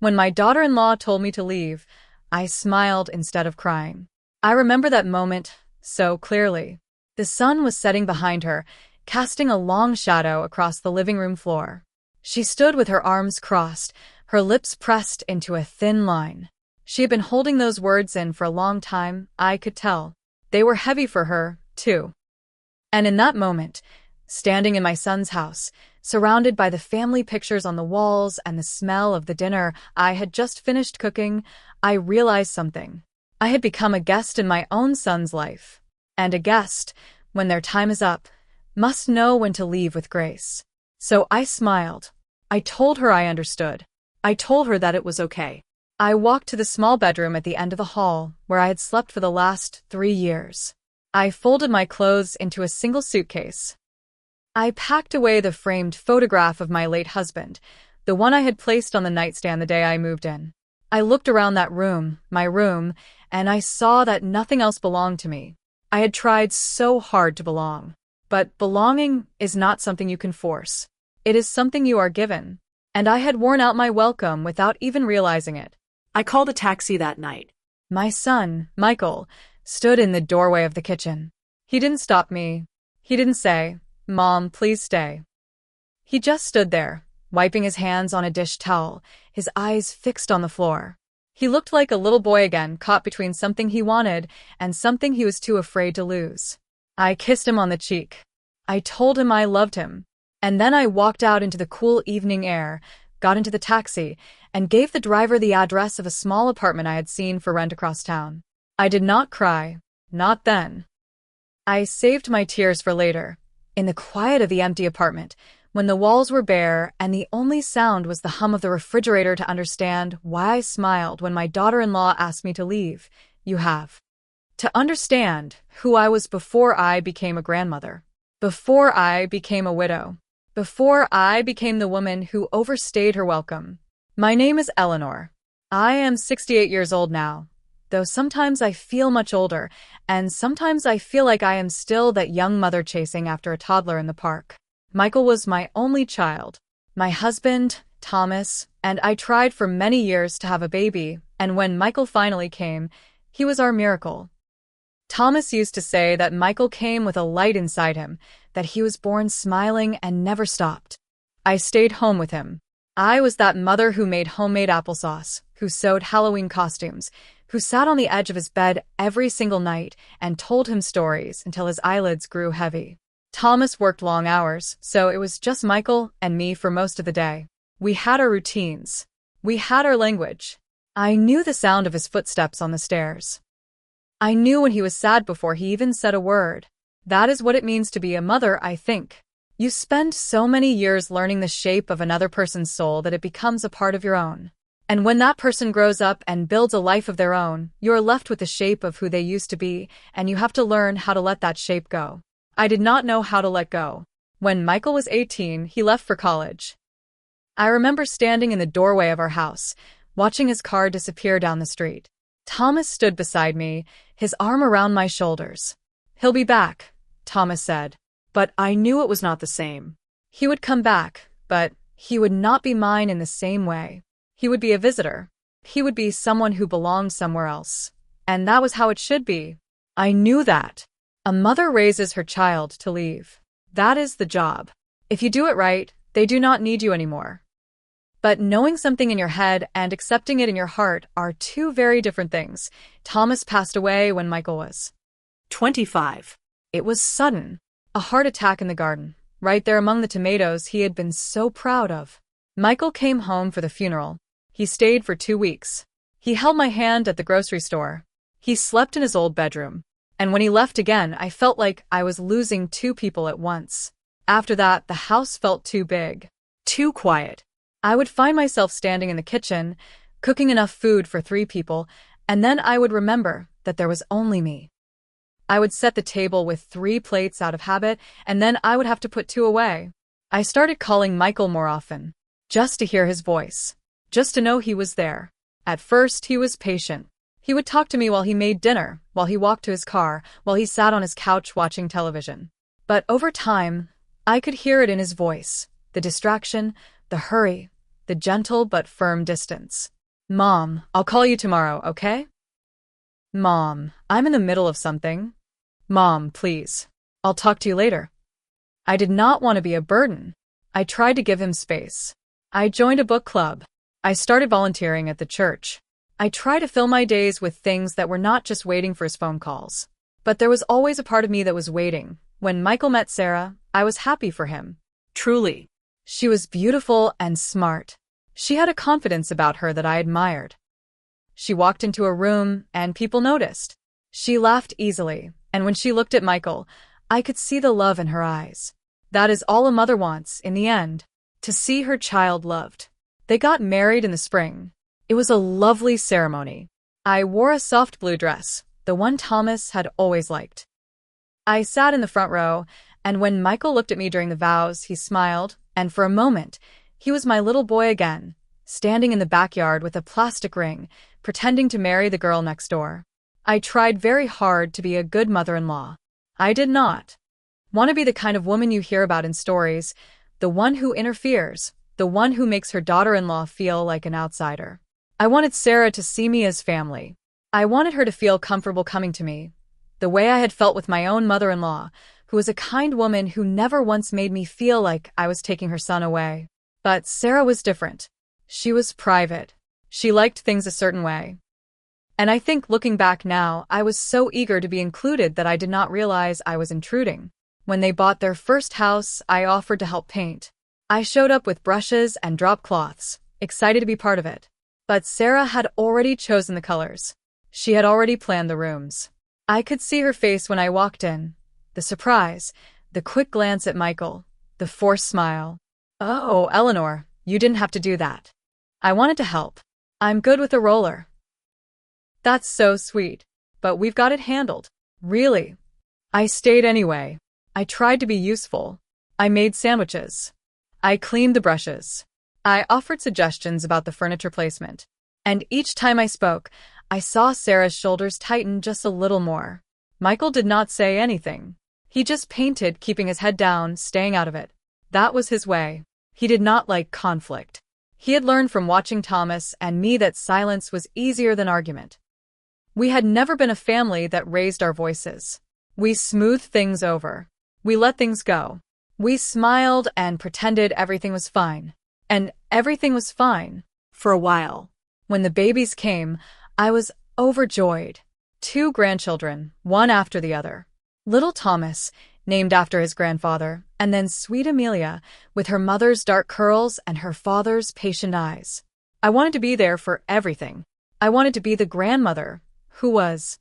When my daughter-in-law told me to leave, I smiled instead of crying. I remember that moment so clearly. The sun was setting behind her, casting a long shadow across the living room floor. She stood with her arms crossed, her lips pressed into a thin line. She had been holding those words in for a long time, I could tell. They were heavy for her, too. And in that moment, standing in my son's house, surrounded by the family pictures on the walls and the smell of the dinner I had just finished cooking, I realized something. I had become a guest in my own son's life. And a guest, when their time is up, must know when to leave with grace. So I smiled. I told her I understood. I told her that it was okay. I walked to the small bedroom at the end of the hall, where I had slept for the last 3 years. I folded my clothes into a single suitcase. I packed away the framed photograph of my late husband, the one I had placed on the nightstand the day I moved in. I looked around that room, my room, and I saw that nothing else belonged to me. I had tried so hard to belong. But belonging is not something you can force. It is something you are given. And I had worn out my welcome without even realizing it. I called a taxi that night. My son, Michael, stood in the doorway of the kitchen. He didn't stop me. He didn't say, "Mom, please stay." He just stood there, wiping his hands on a dish towel, his eyes fixed on the floor. He looked like a little boy again, caught between something he wanted and something he was too afraid to lose. I kissed him on the cheek. I told him I loved him. And then I walked out into the cool evening air, got into the taxi, and gave the driver the address of a small apartment I had seen for rent across town. I did not cry. Not then. I saved my tears for later, in the quiet of the empty apartment, when the walls were bare and the only sound was the hum of the refrigerator to understand why I smiled when my daughter-in-law asked me to leave. You have to understand who I was before I became a grandmother, before I became a widow, before I became the woman who overstayed her welcome. My name is Eleanor. I am 68 years old now, though sometimes I feel much older, and sometimes I feel like I am still that young mother chasing after a toddler in the park. Michael was my only child. My husband, Thomas, and I tried for many years to have a baby, and when Michael finally came, he was our miracle. Thomas used to say that Michael came with a light inside him, that he was born smiling and never stopped. I stayed home with him. I was that mother who made homemade applesauce, who sewed Halloween costumes, who sat on the edge of his bed every single night and told him stories until his eyelids grew heavy. Thomas worked long hours, so it was just Michael and me for most of the day. We had our routines. We had our language. I knew the sound of his footsteps on the stairs. I knew when he was sad before he even said a word. That is what it means to be a mother, I think. You spend so many years learning the shape of another person's soul that it becomes a part of your own. And when that person grows up and builds a life of their own, you're left with the shape of who they used to be, and you have to learn how to let that shape go. I did not know how to let go. When Michael was 18, he left for college. I remember standing in the doorway of our house, watching his car disappear down the street. Thomas stood beside me, his arm around my shoulders. "He'll be back," Thomas said. But I knew it was not the same. He would come back, but he would not be mine in the same way. He would be a visitor. He would be someone who belonged somewhere else. And that was how it should be. I knew that. A mother raises her child to leave. That is the job. If you do it right, they do not need you anymore. But knowing something in your head and accepting it in your heart are two very different things. Thomas passed away when Michael was 25. It was sudden. A heart attack in the garden, right there among the tomatoes he had been so proud of. Michael came home for the funeral. He stayed for 2 weeks. He held my hand at the grocery store. He slept in his old bedroom. And when he left again, I felt like I was losing 2 people at once. After that, the house felt too big, too quiet. I would find myself standing in the kitchen, cooking enough food for 3 people, and then I would remember that there was only me. I would set the table with 3 plates out of habit, and then I would have to put 2 away. I started calling Michael more often, just to hear his voice, just to know he was there. At first, he was patient. He would talk to me while he made dinner, while he walked to his car, while he sat on his couch watching television. But over time, I could hear it in his voice, the distraction, the hurry. the gentle but firm distance. Mom, I'll call you tomorrow, okay? Mom, I'm in the middle of something. Mom, please. I'll talk to you later. I did not want to be a burden. I tried to give him space. I joined a book club. I started volunteering at the church. I tried to fill my days with things that were not just waiting for his phone calls. But there was always a part of me that was waiting. When Michael met Sarah, I was happy for him. Truly. She was beautiful and smart. She had a confidence about her that I admired. She walked into a room, and people noticed. She laughed easily, and when she looked at Michael, I could see the love in her eyes. That is all a mother wants, in the end, to see her child loved. They got married in the spring. It was a lovely ceremony. I wore a soft blue dress, the one Thomas had always liked. I sat in the front row, and when Michael looked at me during the vows, he smiled, and for a moment, he was my little boy again, standing in the backyard with a plastic ring, pretending to marry the girl next door. I tried very hard to be a good mother-in-law. I did not want to be the kind of woman you hear about in stories, the one who interferes, the one who makes her daughter-in-law feel like an outsider. I wanted Sarah to see me as family. I wanted her to feel comfortable coming to me, the way I had felt with my own mother-in-law, who was a kind woman who never once made me feel like I was taking her son away. But Sarah was different. She was private. She liked things a certain way. And I think looking back now, I was so eager to be included that I did not realize I was intruding. When they bought their first house, I offered to help paint. I showed up with brushes and drop cloths, excited to be part of it. But Sarah had already chosen the colors. She had already planned the rooms. I could see her face when I walked in. The surprise, the quick glance at Michael, the forced smile. Oh, Eleanor, you didn't have to do that. I wanted to help. I'm good with a roller. That's so sweet. But we've got it handled. Really. I stayed anyway. I tried to be useful. I made sandwiches. I cleaned the brushes. I offered suggestions about the furniture placement. And each time I spoke, I saw Sarah's shoulders tighten just a little more. Michael did not say anything. He just painted, keeping his head down, staying out of it. That was his way. He did not like conflict. He had learned from watching Thomas and me that silence was easier than argument. We had never been a family that raised our voices. We smoothed things over. We let things go. We smiled and pretended everything was fine. And everything was fine. For a while. When the babies came, I was overjoyed. 2 grandchildren, one after the other. Little Thomas, named after his grandfather, and then sweet Amelia, with her mother's dark curls and her father's patient eyes. I wanted to be there for everything. I wanted to be the grandmother, who was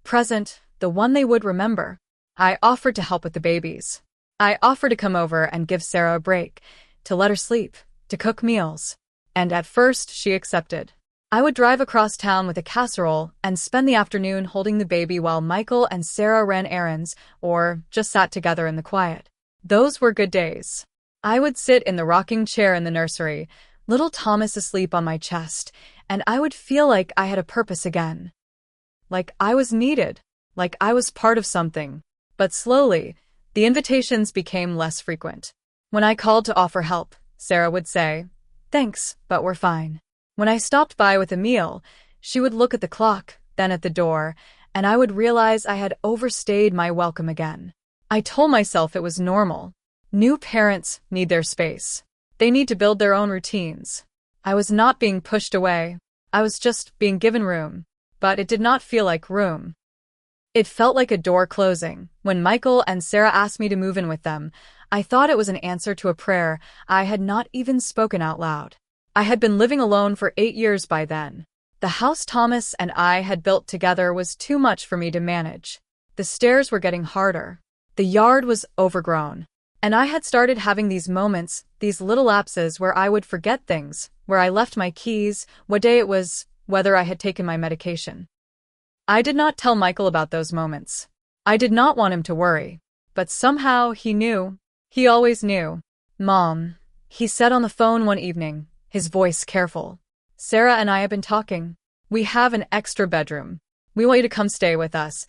present, the one they would remember. I offered to help with the babies. I offered to come over and give Sarah a break, to let her sleep, to cook meals. And at first, she accepted. I would drive across town with a casserole and spend the afternoon holding the baby while Michael and Sarah ran errands or just sat together in the quiet. Those were good days. I would sit in the rocking chair in the nursery, little Thomas asleep on my chest, and I would feel like I had a purpose again. Like I was needed, like I was part of something. But slowly, the invitations became less frequent. When I called to offer help, Sarah would say, "Thanks, but we're fine." When I stopped by with a meal, she would look at the clock, then at the door, and I would realize I had overstayed my welcome again. I told myself it was normal. New parents need their space. They need to build their own routines. I was not being pushed away. I was just being given room. But it did not feel like room. It felt like a door closing. When Michael and Sarah asked me to move in with them, I thought it was an answer to a prayer I had not even spoken out loud. I had been living alone for 8 years by then. The house Thomas and I had built together was too much for me to manage. The stairs were getting harder. The yard was overgrown. And I had started having these moments, these little lapses where I would forget things, where I left my keys, what day it was, whether I had taken my medication. I did not tell Michael about those moments. I did not want him to worry. But somehow he knew. He always knew. "Mom," he said on the phone one evening, his voice careful. "Sarah and I have been talking. We have an extra bedroom. We want you to come stay with us."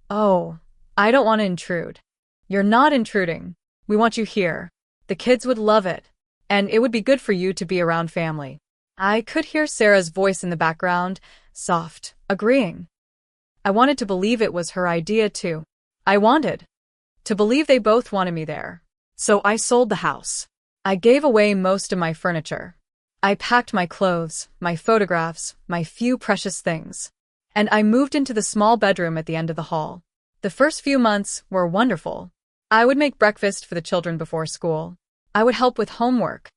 "Oh, I don't want to intrude." "You're not intruding. We want you here. The kids would love it. and it would be good for you to be around family. I could hear Sarah's voice in the background, soft, agreeing. I wanted to believe it was her idea too. I wanted to believe they both wanted me there. So I sold the house. I gave away most of my furniture. I packed my clothes, my photographs, my few precious things. And I moved into the small bedroom at the end of the hall. The first few months were wonderful. I would make breakfast for the children before school. I would help with homework.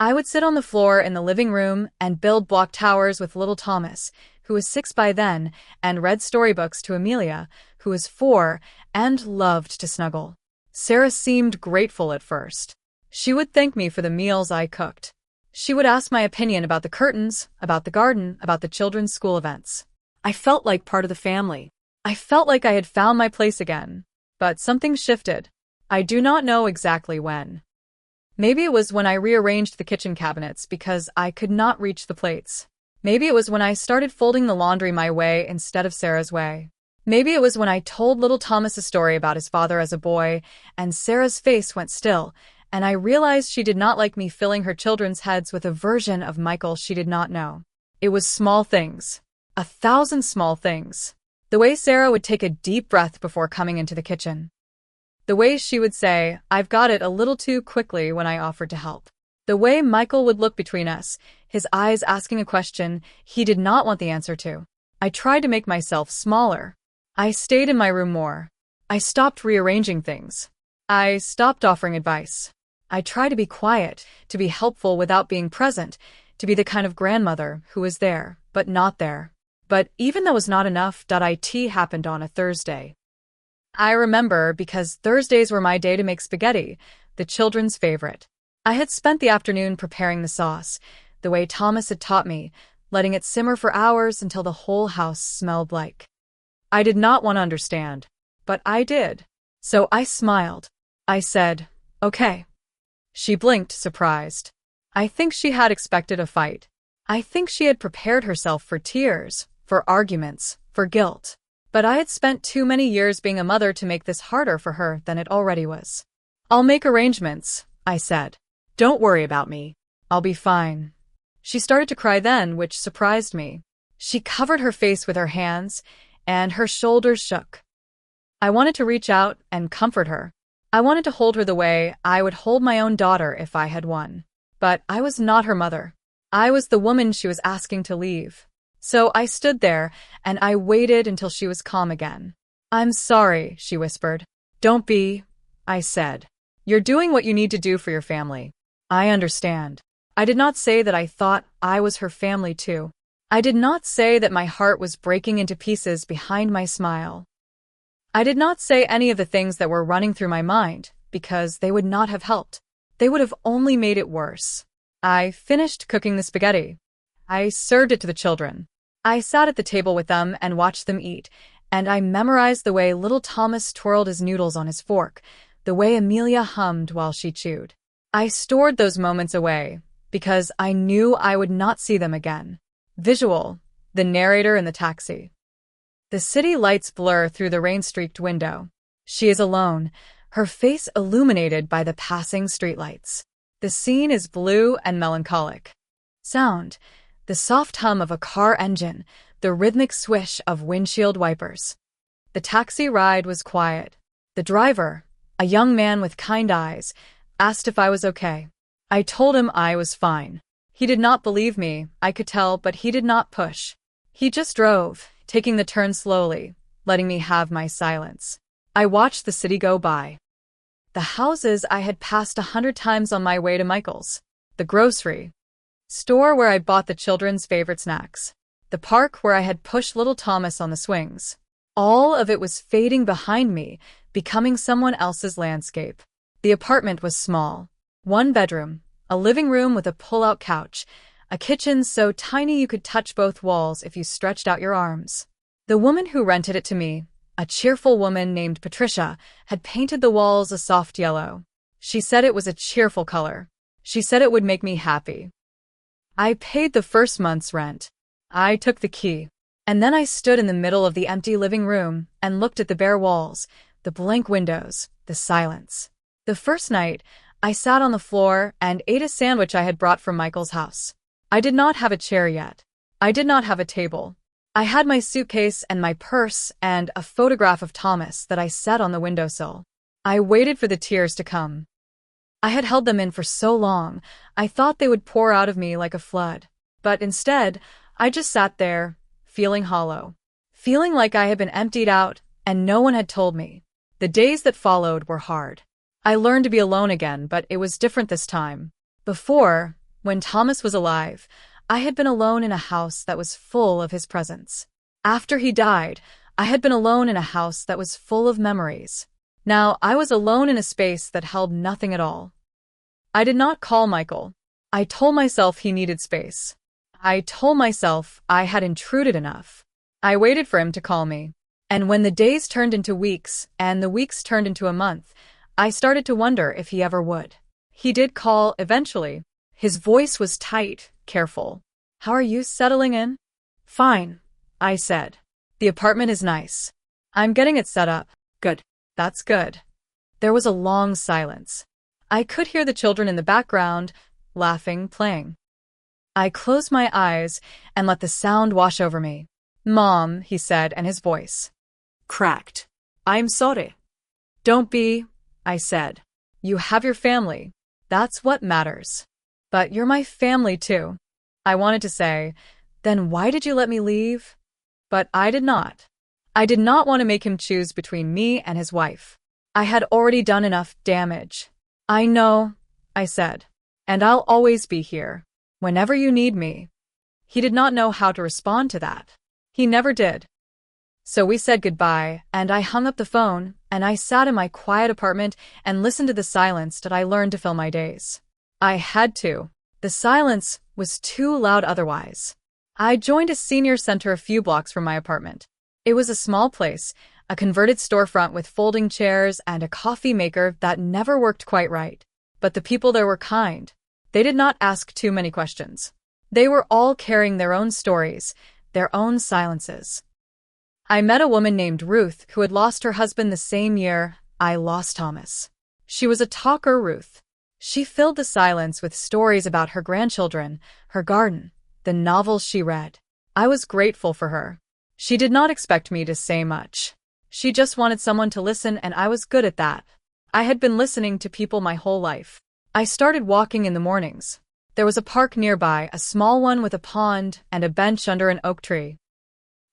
I would sit on the floor in the living room and build block towers with little Thomas, who was 6 by then, and read storybooks to Amelia, who was 4, and loved to snuggle. Sarah seemed grateful at first. She would thank me for the meals I cooked. She would ask my opinion about the curtains, about the garden, about the children's school events. I felt like part of the family. I felt like I had found my place again. But something shifted. I do not know exactly when. Maybe it was when I rearranged the kitchen cabinets because I could not reach the plates. Maybe it was when I started folding the laundry my way instead of Sarah's way. Maybe it was when I told little Thomas a story about his father as a boy, and Sarah's face went still, and I realized she did not like me filling her children's heads with a version of Michael she did not know. It was small things. 1,000 small things. The way Sarah would take a deep breath before coming into the kitchen. The way she would say, "I've got it," a little too quickly when I offered to help. The way Michael would look between us, his eyes asking a question he did not want the answer to. I tried to make myself smaller. I stayed in my room more. I stopped rearranging things. I stopped offering advice. I tried to be quiet, to be helpful without being present, to be the kind of grandmother who was there, but not there. But even that was not enough. It happened on a Thursday. I remember because Thursdays were my day to make spaghetti, the children's favorite. I had spent the afternoon preparing the sauce, the way Thomas had taught me, letting it simmer for hours until the whole house smelled like. I did not want to understand, but I did. So I smiled. I said, "Okay." She blinked, surprised. I think she had expected a fight. I think she had prepared herself for tears, for arguments, for guilt. But I had spent too many years being a mother to make this harder for her than it already was. "I'll make arrangements," I said. "Don't worry about me. I'll be fine." She started to cry then, which surprised me. She covered her face with her hands, and her shoulders shook. I wanted to reach out and comfort her. I wanted to hold her the way I would hold my own daughter if I had one. But I was not her mother. I was the woman she was asking to leave. So I stood there, and I waited until she was calm again. "I'm sorry," she whispered. "Don't be," I said. "You're doing what you need to do for your family. I understand." I did not say that I thought I was her family too. I did not say that my heart was breaking into pieces behind my smile. I did not say any of the things that were running through my mind, because they would not have helped. They would have only made it worse. I finished cooking the spaghetti. I served it to the children. I sat at the table with them and watched them eat, and I memorized the way little Thomas twirled his noodles on his fork, the way Amelia hummed while she chewed. I stored those moments away, because I knew I would not see them again. Visual, the narrator in the taxi. The city lights blur through the rain-streaked window. She is alone, her face illuminated by the passing streetlights. The scene is blue and melancholic. Sound, the soft hum of a car engine, the rhythmic swish of windshield wipers. The taxi ride was quiet. The driver, a young man with kind eyes, asked if I was okay. I told him I was fine. He did not believe me, I could tell, but he did not push. He just drove, taking the turn slowly, letting me have my silence. I watched the city go by. The houses I had passed 100 times on my way to Michael's. The grocery store where I bought the children's favorite snacks. The park where I had pushed little Thomas on the swings. All of it was fading behind me, becoming someone else's landscape. The apartment was small. 1 bedroom, a living room with a pull-out couch, a kitchen so tiny you could touch both walls if you stretched out your arms. The woman who rented it to me, a cheerful woman named Patricia, had painted the walls a soft yellow. She said it was a cheerful color. She said it would make me happy. I paid the first month's rent. I took the key. And then I stood in the middle of the empty living room and looked at the bare walls, the blank windows, the silence. The first night, I sat on the floor and ate a sandwich I had brought from Michael's house. I did not have a chair yet. I did not have a table. I had my suitcase and my purse and a photograph of Thomas that I set on the windowsill. I waited for the tears to come. I had held them in for so long, I thought they would pour out of me like a flood. But instead, I just sat there, feeling hollow. Feeling like I had been emptied out, and no one had told me. The days that followed were hard. I learned to be alone again, but it was different this time. Before, when Thomas was alive, I had been alone in a house that was full of his presence. After he died, I had been alone in a house that was full of memories. Now I was alone in a space that held nothing at all. I did not call Michael. I told myself he needed space. I told myself I had intruded enough. I waited for him to call me. And when the days turned into weeks, and the weeks turned into a month, I started to wonder if he ever would. He did call eventually. His voice was tight, careful. "How are you settling in?" "Fine," I said. "The apartment is nice. I'm getting it set up." Good. "That's good." There was a long silence. I could hear the children in the background, laughing, playing. I closed my eyes and let the sound wash over me. "Mom," he said, and his voice Cracked. "I'm sorry." "Don't be," I said. "You have your family. That's what matters." "But you're my family too." I wanted to say, "Then why did you let me leave?" But I did not. I did not want to make him choose between me and his wife. I had already done enough damage. "I know," I said. "And I'll always be here. Whenever you need me." He did not know how to respond to that. He never did. So we said goodbye, and I hung up the phone, and I sat in my quiet apartment and listened to the silence that I learned to fill my days. I had to. The silence was too loud otherwise. I joined a senior center a few blocks from my apartment. It was a small place, a converted storefront with folding chairs and a coffee maker that never worked quite right. But the people there were kind. They did not ask too many questions. They were all carrying their own stories, their own silences. I met a woman named Ruth who had lost her husband the same year I lost Thomas. She was a talker, Ruth. She filled the silence with stories about her grandchildren, her garden, the novels she read. I was grateful for her. She did not expect me to say much. She just wanted someone to listen, and I was good at that. I had been listening to people my whole life. I started walking in the mornings. There was a park nearby, a small one with a pond and a bench under an oak tree.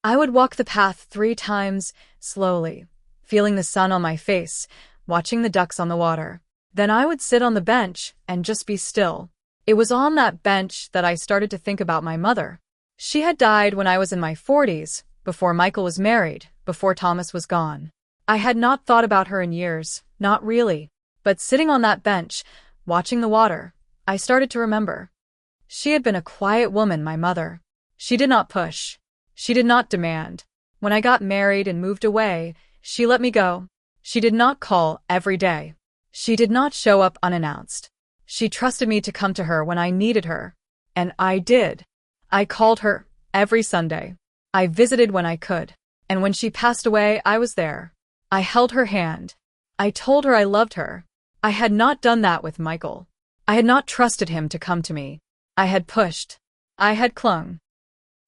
I would walk the path 3 times, slowly, feeling the sun on my face, watching the ducks on the water. Then I would sit on the bench and just be still. It was on that bench that I started to think about my mother. She had died when I was in my 40s, before Michael was married, before Thomas was gone. I had not thought about her in years, not really. But sitting on that bench, watching the water, I started to remember. She had been a quiet woman, my mother. She did not push. She did not demand. When I got married and moved away, she let me go. She did not call every day. She did not show up unannounced. She trusted me to come to her when I needed her. And I did. I called her every Sunday. I visited when I could. And when she passed away, I was there. I held her hand. I told her I loved her. I had not done that with Michael. I had not trusted him to come to me. I had pushed. I had clung.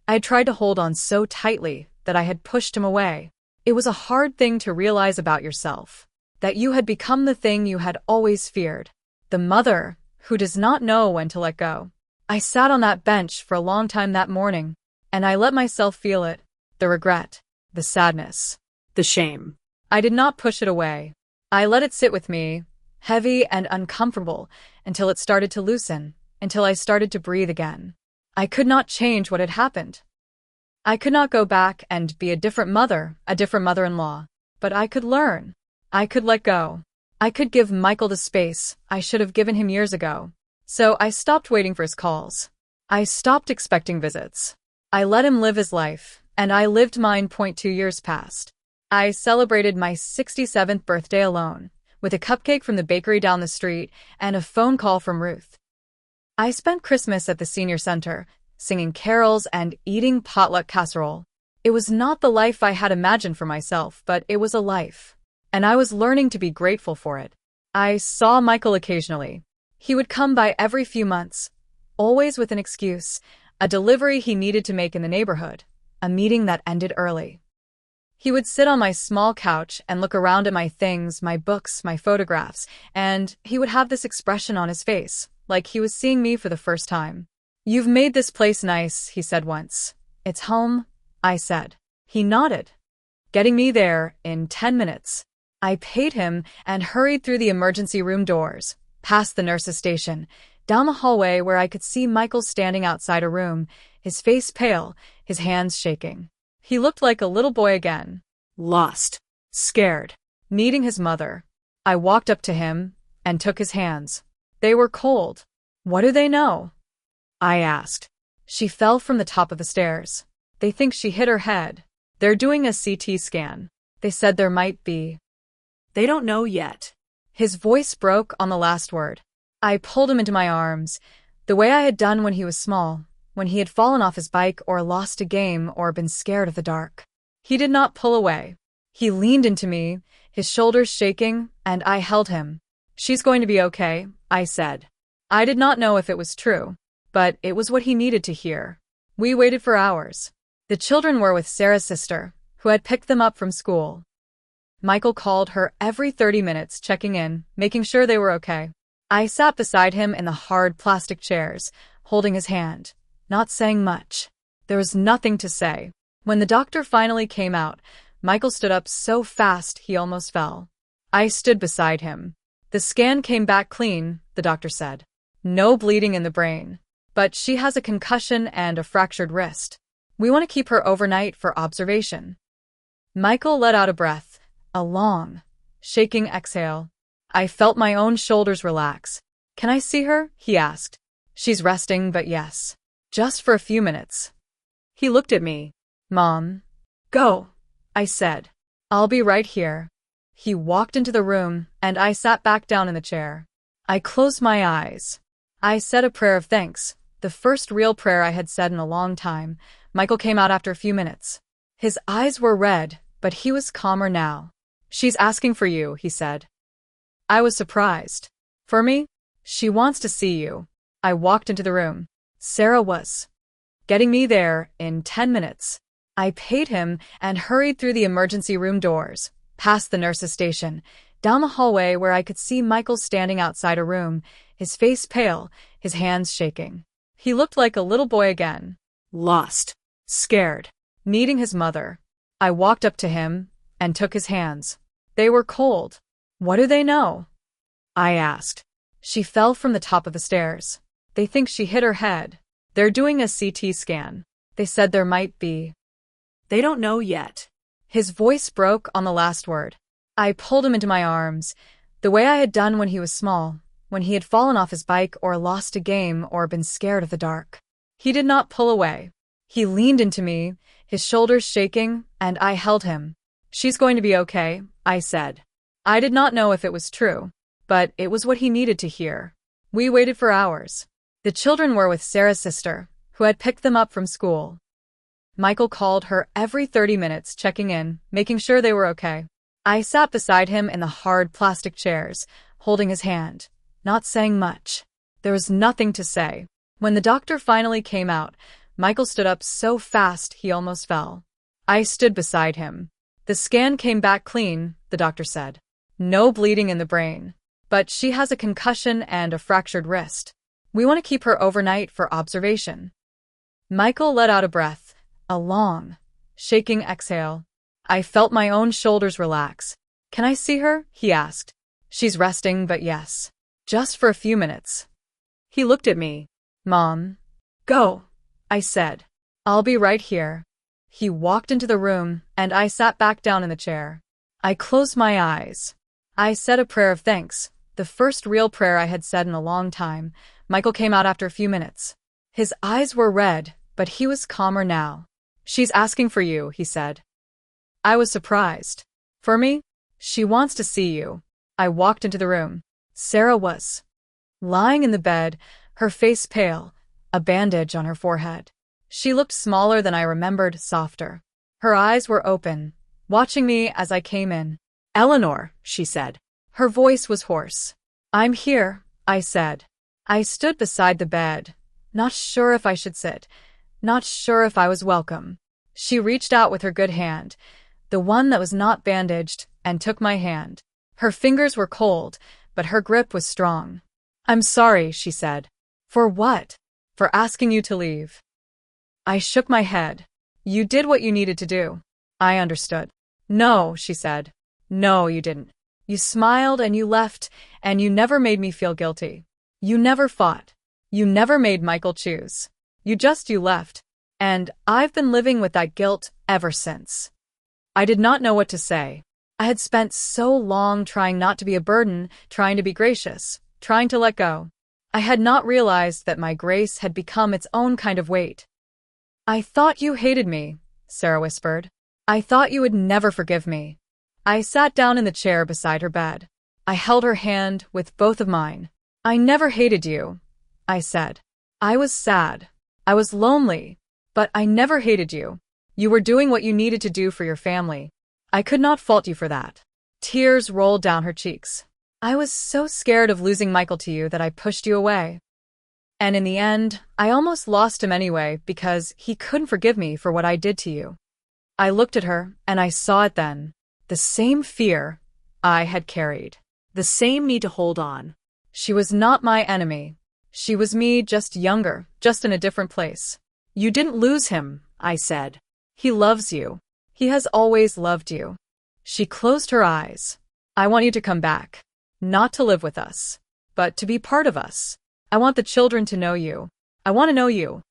I had tried to hold on so tightly that I had pushed him away. It was a hard thing to realize about yourself, that you had become the thing you had always feared, the mother who does not know when to let go. I sat on that bench for a long time that morning, and I let myself feel it, the regret, the sadness, The shame. I did not push it away. I let it sit with me, heavy and uncomfortable, until it started to loosen, until I started to breathe again. I could not change what had happened. I could not go back and be a different mother, a different mother-in-law. But I could learn. I could let go. I could give Michael the space I should have given him years ago. So I stopped waiting for his calls. I stopped expecting visits. I let him live his life, and I lived mine. 2 years passed. I celebrated my 67th birthday alone, with a cupcake from the bakery down the street and a phone call from Ruth. I spent Christmas at the senior center, singing carols and eating potluck casserole. It was not the life I had imagined for myself, but it was a life. And I was learning to be grateful for it. I saw Michael occasionally. He would come by every few months, always with an excuse, a delivery he needed to make in the neighborhood, a meeting that ended early. He would sit on my small couch and look around at my things, my books, my photographs, and he would have this expression on his face, like he was seeing me for the first time. "You've made this place nice," he said once. "It's home," I said. He nodded, getting me there in 10 minutes. I paid him and hurried through the emergency room doors, past the nurse's station, down the hallway where I could see Michael standing outside a room, his face pale, his hands shaking. He looked like a little boy again. Lost. Scared. Needing his mother. I walked up to him and took his hands. They were cold. "What do they know?" I asked. She fell from the top of the stairs. "They think she hit her head. They're doing a CT scan. They said there might be." They don't know yet. His voice broke on the last word. I pulled him into my arms, the way I had done when he was small, when he had fallen off his bike or lost a game or been scared of the dark. He did not pull away. He leaned into me, his shoulders shaking, and I held him. "She's going to be okay," I said. I did not know if it was true, but it was what he needed to hear. We waited for hours. The children were with Sarah's sister, who had picked them up from school. Michael called her every 30 minutes, checking in, making sure they were okay. I sat beside him in the hard plastic chairs, holding his hand, not saying much. There was nothing to say. When the doctor finally came out, Michael stood up so fast he almost fell. I stood beside him. "The scan came back clean," the doctor said. "No bleeding in the brain. But she has a concussion and a fractured wrist. We want to keep her overnight for observation." Michael let out a breath, a long, shaking exhale. I felt my own shoulders relax. "Can I see her?" he asked. "She's resting, but yes. Just for a few minutes." He looked at me. "Mom." "Go," I said. "I'll be right here." He walked into the room, and I sat back down in the chair. I closed my eyes. I said a prayer of thanks, the first real prayer I had said in a long time. Michael came out after a few minutes. His eyes were red, but he was calmer now. "She's asking for you," he said. I was surprised. "For me?" "She wants to see you." I walked into the room. Sarah was getting me there in 10 minutes. I paid him and hurried through the emergency room doors, past the nurse's station, down the hallway where I could see Michael standing outside a room, his face pale, his hands shaking. He looked like a little boy again. Lost. Scared. Needing his mother. I walked up to him and took his hands. They were cold. "What do they know?" I asked. She fell from the top of the stairs. "They think she hit her head. They're doing a CT scan. They said there might be." They don't know yet. His voice broke on the last word. I pulled him into my arms, the way I had done when he was small, when he had fallen off his bike or lost a game or been scared of the dark. He did not pull away. He leaned into me, his shoulders shaking, and I held him. "She's going to be okay," I said. I did not know if it was true, but it was what he needed to hear. We waited for hours. The children were with Sarah's sister, who had picked them up from school. Michael called her every 30 minutes, checking in, making sure they were okay. I sat beside him in the hard plastic chairs, holding his hand, not saying much. There was nothing to say. When the doctor finally came out, Michael stood up so fast he almost fell. I stood beside him. "The scan came back clean," the doctor said. "No bleeding in the brain. But she has a concussion and a fractured wrist. We want to keep her overnight for observation." Michael let out a breath, a long, shaking exhale. I felt my own shoulders relax. "Can I see her?" he asked. "She's resting, but yes. Just for a few minutes." He looked at me. "Mom." "Go," I said. "I'll be right here." He walked into the room, and I sat back down in the chair. I closed my eyes. I said a prayer of thanks, the first real prayer I had said in a long time. Michael came out after a few minutes. His eyes were red, but he was calmer now. "She's asking for you," he said. I was surprised. "For me?" "She wants to see you." I walked into the room. Sarah was lying in the bed, her face pale, a bandage on her forehead. She looked smaller than I remembered, softer. Her eyes were open, watching me as I came in. "Eleanor," she said. Her voice was hoarse. "I'm here," I said. I stood beside the bed, not sure if I should sit, not sure if I was welcome. She reached out with her good hand, the one that was not bandaged, and took my hand. Her fingers were cold, but her grip was strong. "I'm sorry," she said. "For what?" "For asking you to leave." I shook my head. "You did what you needed to do." I understood. "No," she said. "No, you didn't. You smiled and you left, and you never made me feel guilty. You never fought. You never made Michael choose. You left. And I've been living with that guilt ever since." I did not know what to say. I had spent so long trying not to be a burden, trying to be gracious, trying to let go. I had not realized that my grace had become its own kind of weight. "I thought you hated me," Sarah whispered. "I thought you would never forgive me." I sat down in the chair beside her bed. I held her hand with both of mine. "I never hated you," I said. "I was sad. I was lonely. But I never hated you. You were doing what you needed to do for your family. I could not fault you for that." Tears rolled down her cheeks. "I was so scared of losing Michael to you that I pushed you away. And in the end, I almost lost him anyway because he couldn't forgive me for what I did to you." I looked at her, and I saw it then. The same fear I had carried. The same need to hold on. She was not my enemy. She was me, just younger, just in a different place. "You didn't lose him," I said. "He loves you. He has always loved you." She closed her eyes. "I want you to come back. Not to live with us, but to be part of us. I want the children to know you. I want to know you.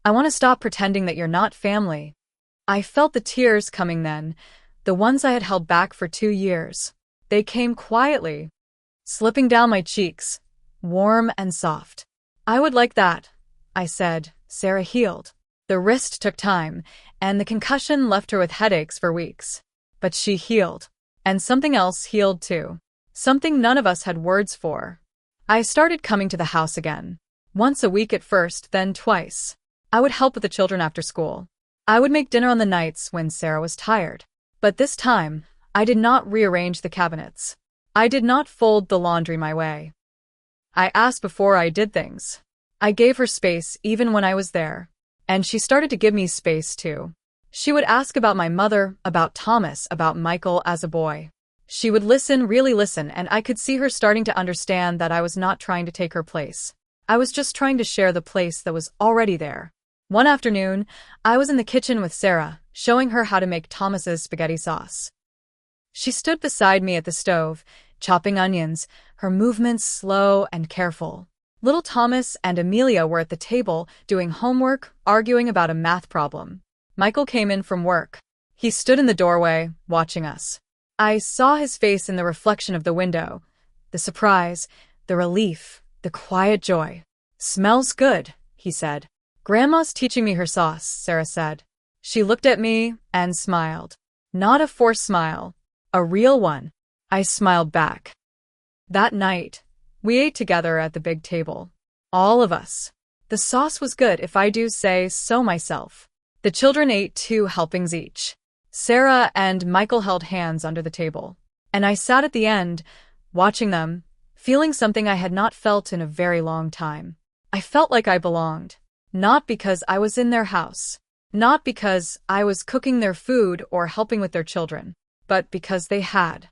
I want to stop pretending that you're not family." I felt the tears coming then, the ones I had held back for 2 years. They came quietly, slipping down my cheeks, warm and soft. "I would like that," I said. Sarah healed. The wrist took time, and the concussion left her with headaches for weeks. But she healed. And something else healed too. Something none of us had words for. I started coming to the house again. Once a week at first, then twice. I would help with the children after school. I would make dinner on the nights when Sarah was tired. But this time, I did not rearrange the cabinets. I did not fold the laundry my way. I asked before I did things. I gave her space even when I was there. And she started to give me space too. She would ask about my mother, about Thomas, about Michael as a boy. She would listen, really listen, and I could see her starting to understand that I was not trying to take her place. I was just trying to share the place that was already there. One afternoon, I was in the kitchen with Sarah, showing her how to make Thomas's spaghetti sauce. She stood beside me at the stove, chopping onions, her movements slow and careful. Little Thomas and Amelia were at the table, doing homework, arguing about a math problem. Michael came in from work. He stood in the doorway, watching us. I saw his face in the reflection of the window. The surprise, the relief, the quiet joy. "Smells good," he said. "Grandma's teaching me her sauce," Sarah said. She looked at me and smiled. Not a forced smile, a real one. I smiled back. That night, we ate together at the big table. All of us. The sauce was good, if I do say so myself. The children ate 2 helpings each. Sarah and Michael held hands under the table. And I sat at the end, watching them, feeling something I had not felt in a very long time. I felt like I belonged. Not because I was in their house. Not because I was cooking their food or helping with their children. But because they had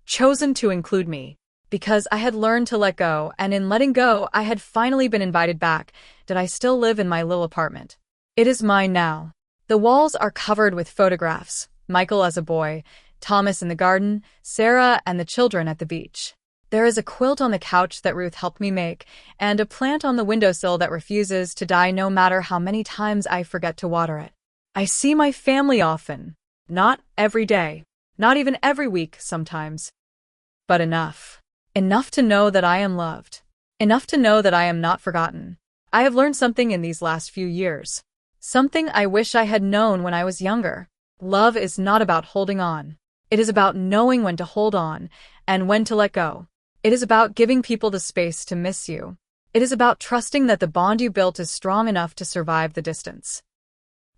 chosen to include me. Because I had learned to let go, and in letting go, I had finally been invited back. Did I still live in my little apartment? It is mine now. The walls are covered with photographs. Michael as a boy, Thomas in the garden, Sarah and the children at the beach. There is a quilt on the couch that Ruth helped me make, and a plant on the windowsill that refuses to die no matter how many times I forget to water it. I see my family often. Not every day. Not even every week sometimes. But enough. Enough to know that I am loved. Enough to know that I am not forgotten. I have learned something in these last few years. Something I wish I had known when I was younger. Love is not about holding on. It is about knowing when to hold on and when to let go. It is about giving people the space to miss you. It is about trusting that the bond you built is strong enough to survive the distance.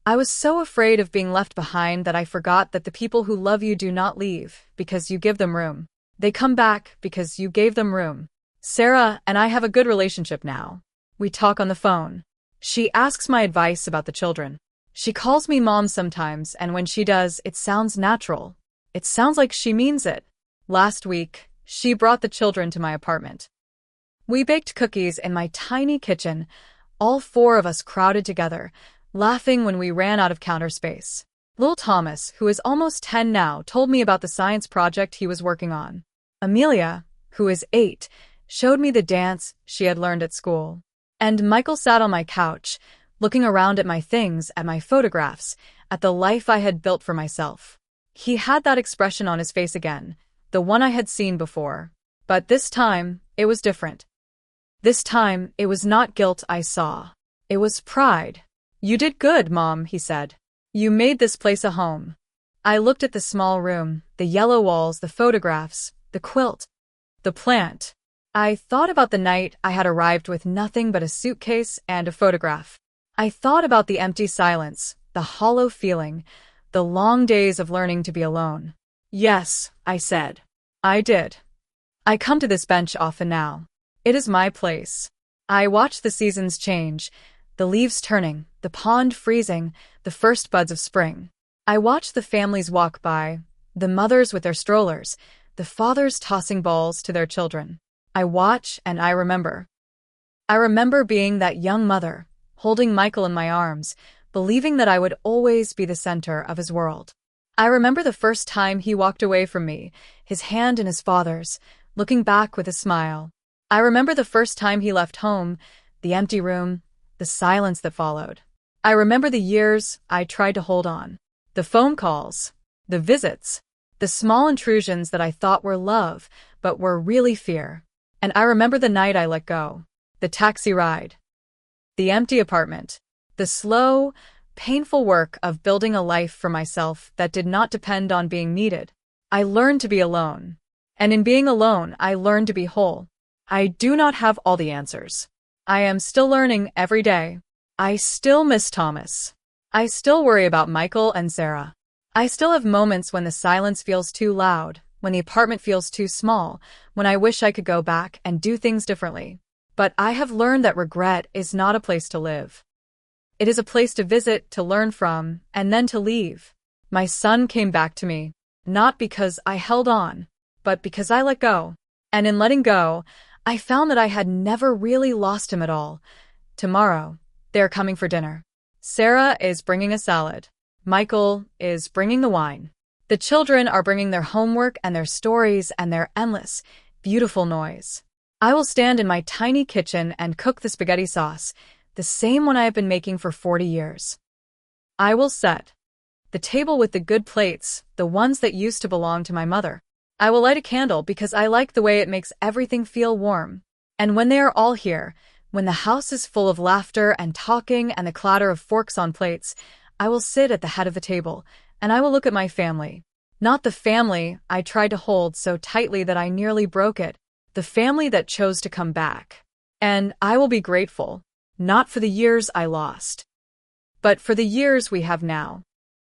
I was so afraid of being left behind that I forgot that the people who love you do not leave because you give them room. They come back because you gave them room. Sarah and I have a good relationship now. We talk on the phone. She asks my advice about the children. She calls me mom sometimes, and when she does, it sounds natural. It sounds like she means it. Last week, she brought the children to my apartment. We baked cookies in my tiny kitchen, all four of us crowded together, laughing when we ran out of counter space. Little Thomas, who is almost 10 now, told me about the science project he was working on. Amelia, who is 8, showed me the dance she had learned at school. And Michael sat on my couch, looking around at my things, at my photographs, at the life I had built for myself. He had that expression on his face again, the one I had seen before. But this time, it was different. This time, it was not guilt I saw. It was pride. "You did good, Mom," he said. "You made this place a home." I looked at the small room, the yellow walls, the photographs, the quilt, the plant. I thought about the night I had arrived with nothing but a suitcase and a photograph. I thought about the empty silence, the hollow feeling, the long days of learning to be alone. "Yes," I said. "I did. I come to this bench often now. It is my place." I watch the seasons change, the leaves turning, the pond freezing, the first buds of spring. I watch the families walk by, the mothers with their strollers, the fathers tossing balls to their children. I watch and I remember. I remember being that young mother, holding Michael in my arms, believing that I would always be the center of his world. I remember the first time he walked away from me, his hand in his father's, looking back with a smile. I remember the first time he left home, the empty room, the silence that followed. I remember the years I tried to hold on, the phone calls, the visits, the small intrusions that I thought were love, but were really fear. And I remember the night I let go, the taxi ride, the empty apartment, the slow, painful work of building a life for myself that did not depend on being needed. I learned to be alone. And in being alone, I learned to be whole. I do not have all the answers. I am still learning every day. I still miss Thomas. I still worry about Michael and Sarah. I still have moments when the silence feels too loud, when the apartment feels too small, when I wish I could go back and do things differently. But I have learned that regret is not a place to live. It is a place to visit, to learn from, and then to leave. My son came back to me, not because I held on, but because I let go. And in letting go, I found that I had never really lost him at all. Tomorrow, they're coming for dinner. Sarah is bringing a salad. Michael is bringing the wine. The children are bringing their homework and their stories and their endless, beautiful noise. I will stand in my tiny kitchen and cook the spaghetti sauce, the same one I have been making for 40 years. I will set the table with the good plates, the ones that used to belong to my mother. I will light a candle because I like the way it makes everything feel warm. And when they are all here, when the house is full of laughter and talking and the clatter of forks on plates, I will sit at the head of the table, and I will look at my family. Not the family I tried to hold so tightly that I nearly broke it, the family that chose to come back. And I will be grateful, not for the years I lost, but for the years we have now.